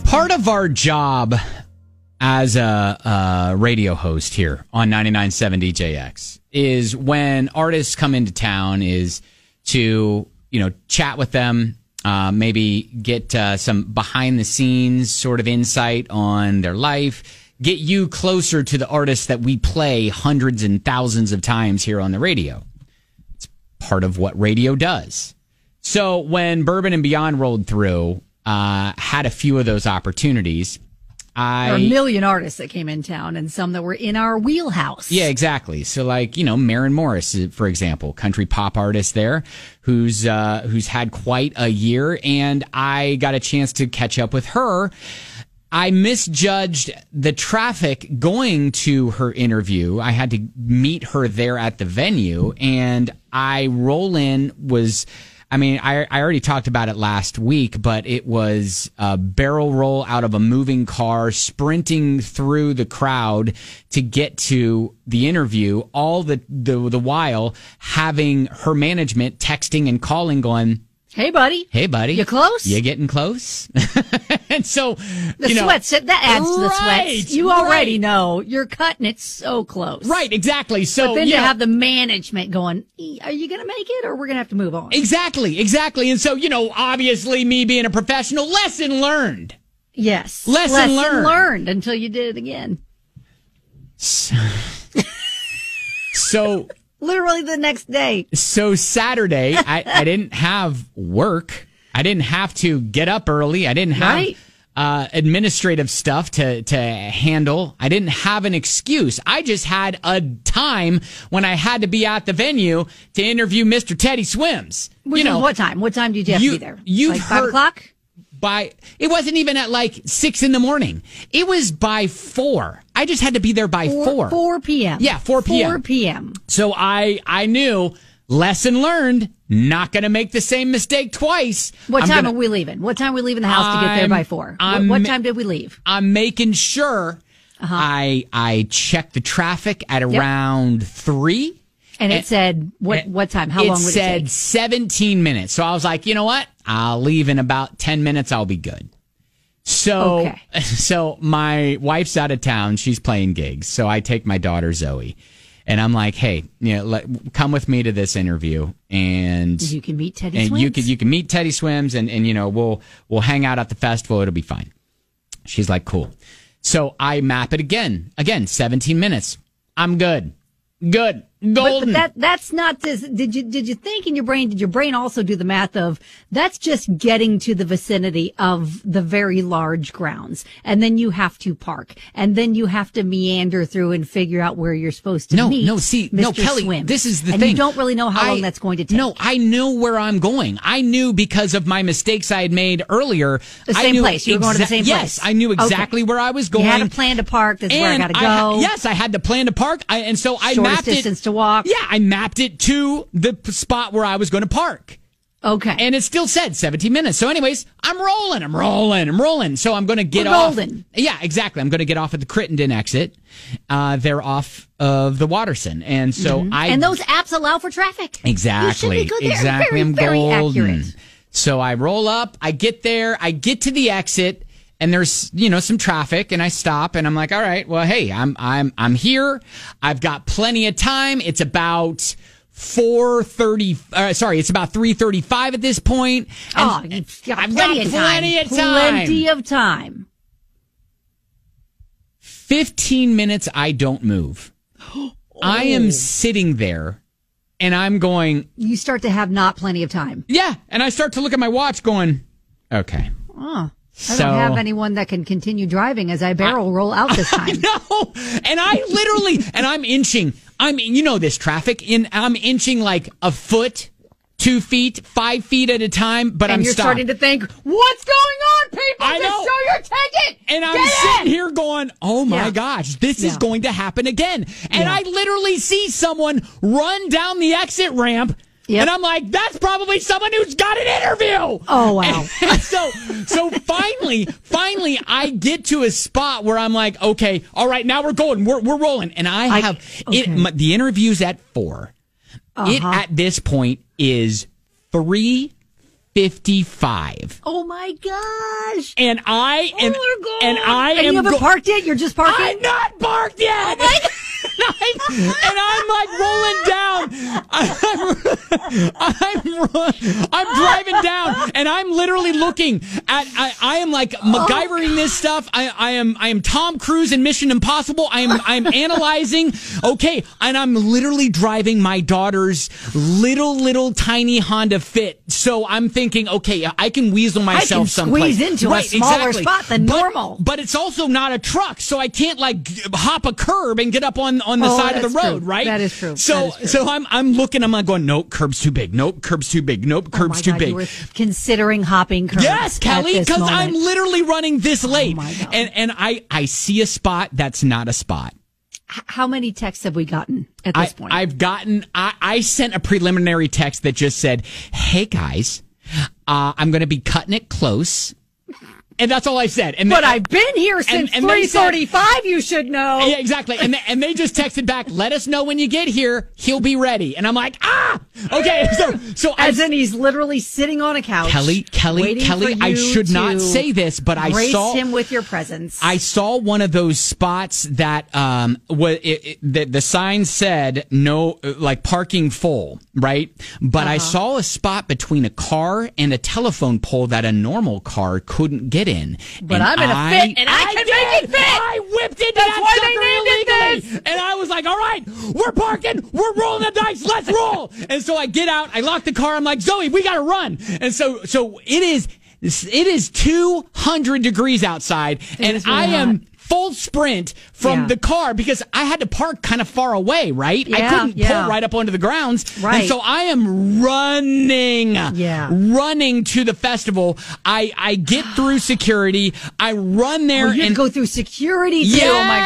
Part of our job as a radio host here on 99.7 DJX is when artists come into town is to, chat with them, maybe get some behind the scenes sort of insight on their life, get you closer to the artists that we play hundreds and thousands of times here on the radio. It's part of what radio does. So when Bourbon and Beyond rolled through, had a few of those opportunities. There are a million artists that came in town and some that were in our wheelhouse. Yeah, exactly. So like, Maren Morris, for example, country pop artist there who's had quite a year, and I got a chance to catch up with her. I misjudged the traffic going to her interview. I had to meet her there at the venue, and I roll in I already talked about it last week, but it was a barrel roll out of a moving car, sprinting through the crowd to get to the interview, all the while having her management texting and calling going, Hey, buddy. You close? You getting close? And so, the sweats, that adds to the sweats. You already know you're cutting it so close. Right, exactly. So, but then to have the management going, are you going to make it or we're going to have to move on? Exactly. And so, obviously me being a professional, lesson learned. Yes. Lesson learned until you did it again. So literally the next day. So Saturday, I didn't have work. I didn't have to get up early. I didn't have administrative stuff to handle. I didn't have an excuse. I just had a time when I had to be at the venue to interview Mr. Teddy Swims. Which was what time? What time did you have to be there? Like 5 o'clock? It wasn't even at like 6 a.m. It was by 4. I just had to be there by 4. 4 p.m. Yeah, 4 p.m. 4 p.m. So I knew, lesson learned, not going to make the same mistake twice. What time are we leaving? What time are we leaving the house to get there by 4? What time did we leave? I'm making sure I checked the traffic at around 3. And it said, what time? How long would it take? It said 17 minutes. So I was like, you know what? I'll leave in about 10 minutes. I'll be good. So my wife's out of town. She's playing gigs. So I take my daughter, Zoe. And I'm like, hey, come with me to this interview. And you can meet Teddy Swims. You can meet Teddy Swims and we'll hang out at the festival. It'll be fine. She's like, cool. So I map it again, 17 minutes. I'm good. Good. Golden. But that's not this. Did you think in your brain, did your brain also do the math of that's just getting to the vicinity of the very large grounds, and then you have to park, and then you have to meander through and figure out where you're supposed to meet. Kelly, Swims. this is the and thing. You don't really know how long that's going to take. No, I know where I'm going. I knew because of my mistakes I had made earlier. The same place. You were going to the same place. Yes, I knew exactly where I was going. You had a plan to park. This is where I got to go. I had to plan to park, and so I Shortest mapped distance to walk. Yeah, I mapped it to the spot where I was going to park. Okay. And it still said 17 minutes. So anyways, I'm rolling. So I'm going to get off. Golden. Yeah, exactly. I'm going to get off at the Crittenden exit. They're off of the Watterson. And so And those apps allow for traffic. Exactly. You should be good there. Exactly. I'm very accurate. So I roll up, I get there, I get to the exit, and there's, some traffic, and I stop, and I'm like, all right, well, hey, I'm here. I've got plenty of time. It's about 4:30. It's about 3:35 at this point. You've got plenty of time. 15 minutes, I don't move. I am sitting there, and I'm going. You start to have not plenty of time. Yeah, and I start to look at my watch going, okay. Oh. I don't have anyone that can continue driving as I barrel roll out this time. No, and I literally, and I'm inching. This traffic, I'm inching like a foot, 2 feet, 5 feet at a time, but and I'm you're stopped. Starting to think, what's going on, people? I know. Just show your ticket. And I'm sitting here going, oh my gosh, this is going to happen again. And I literally see someone run down the exit ramp. Yep. And I'm like, that's probably someone who's got an interview. Oh, wow. And so finally, I get to a spot where I'm like, okay, all right, now we're going. We're rolling. And the interview's at 4. It, at this point, is 3:15. 55. Oh my gosh! And I Oh my God. and I And am you haven't parked yet? You're just parking? I'm not parked yet. Oh my God. and I'm like rolling down. I'm driving down, and I'm literally looking at. I am like MacGyvering this stuff. I am Tom Cruise in Mission Impossible. I'm analyzing. Okay, and I'm literally driving my daughter's little tiny Honda Fit. So I'm thinking, okay, I can weasel myself someplace. Squeeze into a smaller spot than normal. But it's also not a truck, so I can't like hop a curb and get up on the side of the road, true. right? That is true. So I'm looking, I'm like going, nope, curb's too big. Nope, curb's too big. Nope, curb's too big. You were considering hopping curbs. Yes, Kelly, because I'm literally running this late. Oh my God. And I see a spot that's not a spot. How many texts have we gotten at this point? I sent a preliminary text that just said, hey guys, I'm going to be cutting it close. And that's all I said. But I've been here since 3:35. You should know. Yeah, exactly. And they just texted back, "Let us know when you get here. He'll be ready." And I'm like, okay. So as in he's literally sitting on a couch. Kelly. I should not say this, but I saw him with your presence. I saw one of those spots that the sign said no, like parking full, right? But I saw a spot between a car and a telephone pole that a normal car couldn't get in. But I'm in a fit, and I can make it fit. I whipped into that sucker illegally, and I was like, "All right, we're parking, we're rolling the dice, let's roll." And so I get out, I lock the car, I'm like, "Zoe, we gotta run." And so it is 200 degrees outside, and I am full sprint from the car because I had to park kind of far away, right? I couldn't pull right up onto the grounds. Right. And so I am running to the festival. I get through security. I run there and go through security too. Yes, oh my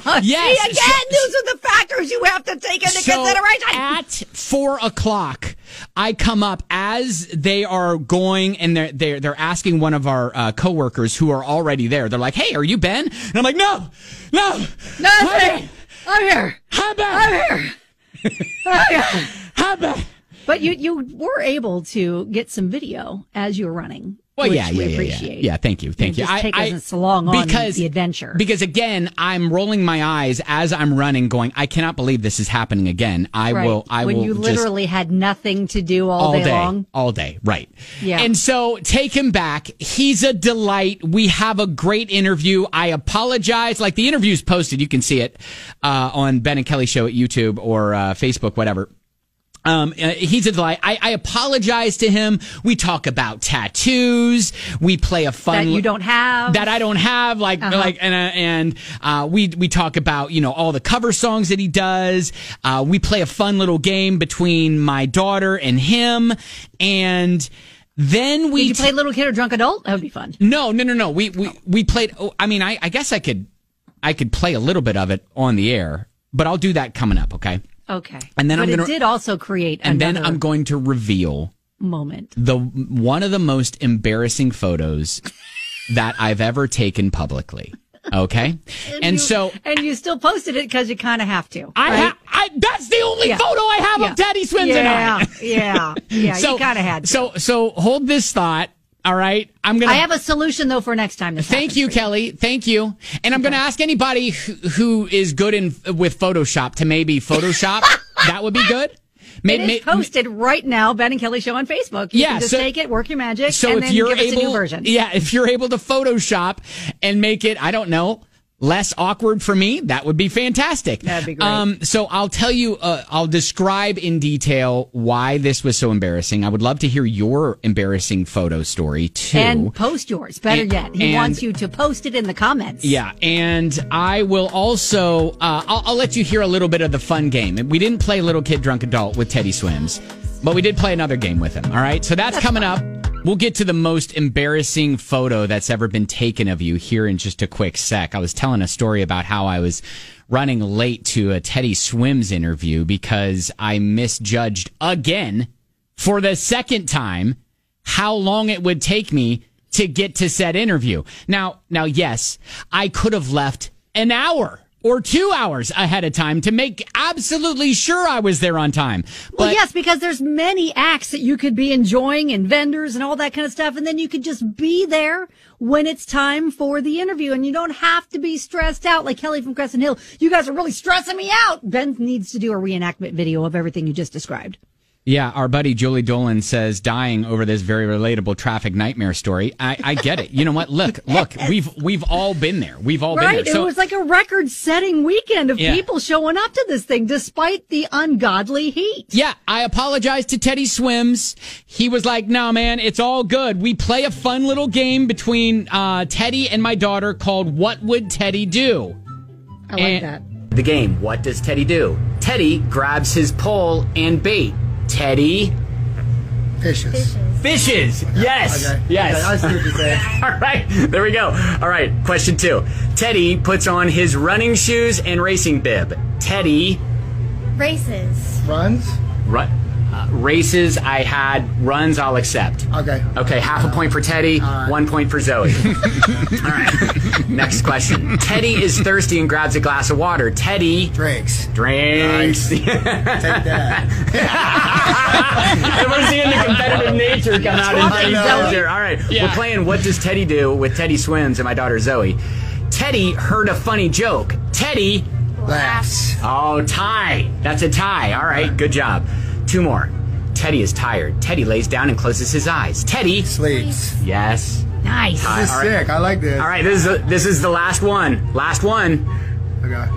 God. Yes. See, again, those are the factors you have to take into consideration. At 4:00, I come up as they are going, and they're asking one of our coworkers who are already there. They're like, "Hey, are you Ben?" And I'm like, "No, I'm here. I'm back. I'm back." But you were able to get some video as you were running. Well, which yeah, we appreciate. Yeah, thank you. Just take us so long on the adventure. Because again, I'm rolling my eyes as I'm running, going, I cannot believe this is happening again. When you literally had nothing to do all day long. All day, right. Yeah. And so take him back. He's a delight. We have a great interview. I apologize. Like the interview's posted. You can see it on Ben and Kelly Show at YouTube or Facebook, whatever. He's a delight. I apologize to him. We talk about tattoos. We play a fun that you don't have, that I don't have. We talk about all the cover songs that he does. We play a fun little game between my daughter and him, and then we. Did you play Little Kid or Drunk Adult? That would be fun. No. We played. I guess I could play a little bit of it on the air, but I'll do that coming up. Okay. Okay. And then it did also create then I'm going to reveal moment. One of the most embarrassing photos that I've ever taken publicly. Okay? And you still posted it because you kind of have to. That's the only photo I have of Teddy Swims and I. Yeah. So, you kind of had to. So hold this thought. All right. I have a solution though for next time. Thank you, Kelly. Thank you. And I'm going to ask anybody who is good with Photoshop to maybe Photoshop. That would be good. It is posted right now, Ben and Kelly Show on Facebook. You can just take it, work your magic, and then give us a new version. Yeah, if you're able to Photoshop and make it, I don't know, less awkward for me, that would be fantastic. That'd be great. So I'll tell you, I'll describe in detail why this was so embarrassing. I would love to hear your embarrassing photo story too. And post yours. Better yet, he wants you to post it in the comments. Yeah, and I will also, I'll let you hear a little bit of the fun game. We didn't play Little Kid, Drunk Adult with Teddy Swims, but we did play another game with him. All right, so that's coming up. We'll get to the most embarrassing photo that's ever been taken of you here in just a quick sec. I was telling a story about how I was running late to a Teddy Swims interview because I misjudged again for the second time how long it would take me to get to said interview. Now, yes, I could have left an hour or 2 hours ahead of time to make absolutely sure I was there on time. Well, yes, because there's many acts that you could be enjoying and vendors and all that kind of stuff. And then you could just be there when it's time for the interview. And you don't have to be stressed out like Kelly from Crescent Hill. You guys are really stressing me out. Ben needs to do a reenactment video of everything you just described. Yeah, our buddy Julie Dolan says dying over this very relatable traffic nightmare story. I get it. You know what? Look, we've all been there. We've all been there. So, it was like a record-setting weekend of people showing up to this thing despite the ungodly heat. Yeah, I apologize to Teddy Swims. He was like, "No, man, it's all good. We play a fun little game between Teddy and my daughter called What Would Teddy Do?" I like that. The game, what does Teddy do? Teddy grabs his pole and bait. Teddy Fishes. Yes. Okay. Yes. Okay, I see what you're saying. All right. There we go. All right. Question 2. Teddy puts on his running shoes and racing bib. Teddy Races. Runs. Races. I had runs. I'll accept. Okay. Okay. Half a point for Teddy. 1 point for Zoe. All right. Next question. Teddy is thirsty and grabs a glass of water. Teddy Drinks. Nice. Take that. And we're seeing the competitive nature come out in Teddy's eyes here. All right. Yeah. We're playing What Does Teddy Do with Teddy Swims and my daughter Zoe. Teddy heard a funny joke. Teddy Laughs. Oh, tie. That's a tie. All right. Good job. 2 more. Teddy is tired. Teddy lays down and closes his eyes. Teddy Sleeps. Yes. Nice. This is sick. I like this. All right. This is the last one. Last one. Okay.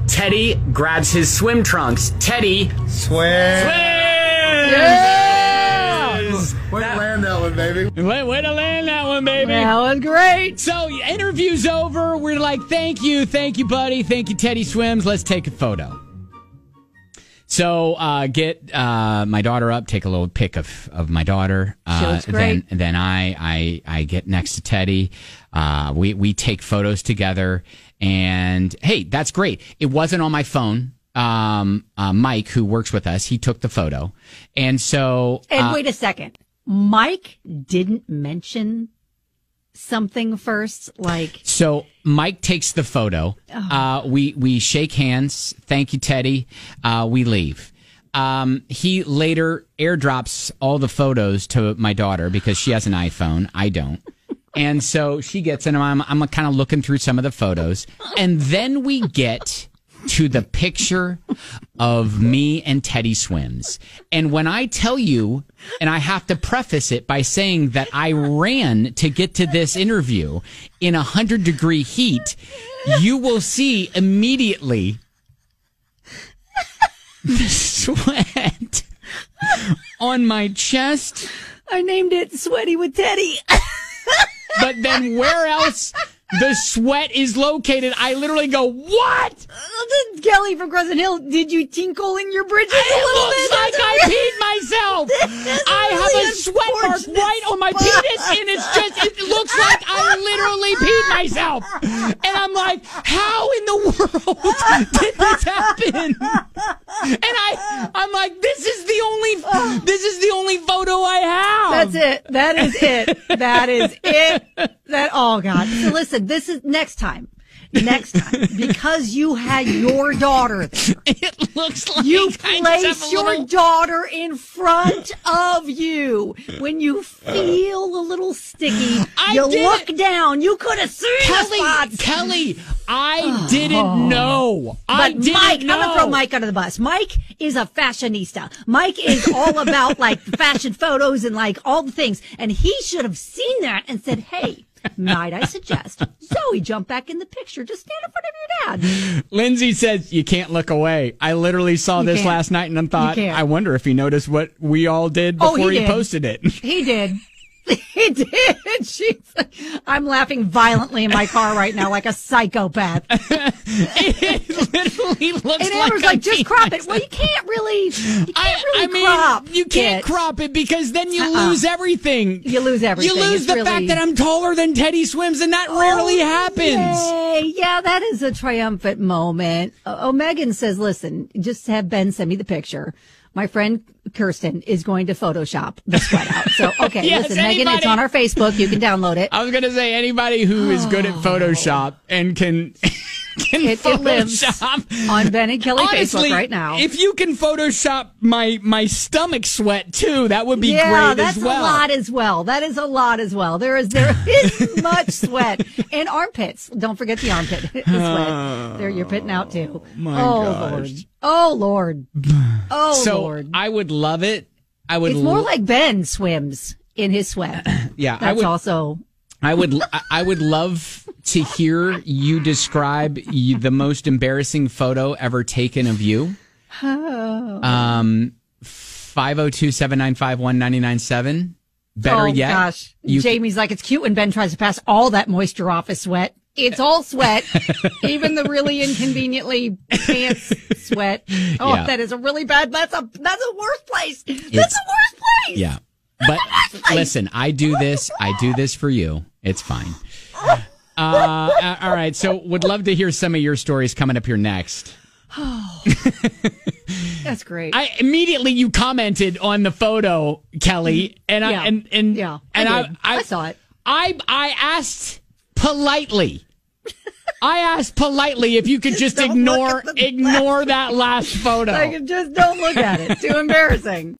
Teddy grabs his swim trunks. Teddy Swear. Yes! Way to land that one, baby. Way to land that one, baby. That was great. So, interview's over. We're like, thank you, buddy. Thank you, Teddy Swims. Let's take a photo. So, get my daughter up, take a little pic of my daughter. She looks great. Then I get next to Teddy. We take photos together. And, hey, that's great. It wasn't on my phone. Mike, who works with us, he took the photo. And so... And wait a second. Mike didn't mention something first, like... So Mike takes the photo. We shake hands. Thank you, Teddy. We leave. He later airdrops all the photos to my daughter because she has an iPhone. I don't. And so she gets in them. I'm kind of looking through some of the photos. And then we get to the picture of me and Teddy Swims. And when I tell you, and I have to preface it by saying that I ran to get to this interview in 100-degree heat, you will see immediately the sweat on my chest. I named it Sweaty with Teddy. But then where else the sweat is located, I literally go, what? Kelly from Crescent Hill, did you tinkle in your bridges a little bit? It looks like I peed myself. I have a sweat mark right on my penis, and it looks like I literally peed myself. And I'm like, how in the world did this happen? And I'm like, this is the only photo I have. That's it. That is it. That is it. Oh God. So listen, this is next time, because you had your daughter there. It looks like you place your daughter in front of you. When you feel a little sticky, you look down. You could have seen the spots. Kelly, I didn't know. I'm gonna throw Mike under the bus. Mike is a fashionista. Mike is all about like fashion photos and like all the things. And he should have seen that and said, hey, might I suggest Zoe jump back in the picture? Just stand in front of your dad. Lindsay says you can't look away. I literally saw this last night and I thought, I wonder if he noticed what we all did before he posted it. He did. He did. I'm laughing violently in my car right now like a psychopath. It literally looks and Amber's like, just crop it. Well, you can't really crop you can't crop it because then you lose everything. You lose everything. You lose the fact that I'm taller than Teddy Swims, and that rarely happens. Yay. Yeah, that is a triumphant moment. Megan says, listen, just have Ben send me the picture. My friend Kirsten is going to Photoshop the sweat out. So, okay, yes, listen, Megan, it's on our Facebook. You can download it. I was going to say anybody who is good at Photoshop and can can It lives Photoshop on Ben and Kelly Honestly, Facebook right now. If you can Photoshop my stomach sweat too, that would be Yeah, great that's as well. a lot as well. That is a lot as well. There is much sweat and armpits. Don't forget the armpit sweat. There, you're pitting out too. My Lord. Oh Lord. Oh So Lord. I would love it. It's more like Ben swims in his sweat. Yeah, That's also. I would love to hear you describe the most embarrassing photo ever taken of you. 502-795-1997. Better yet. Gosh. Jamie's like, it's cute when Ben tries to pass all that moisture off his sweat. It's all sweat, even the really inconveniently pants sweat. Oh, Yeah. that is a really bad. That's a worst place. That's the worst place. Yeah. But listen, I do this for you. It's fine. All right. So would love to hear some of your stories coming up here next. That's great. You commented on the photo, Kelly, and I saw it. I asked politely. If you could just ignore that last photo. Like, just don't look at it. Too embarrassing.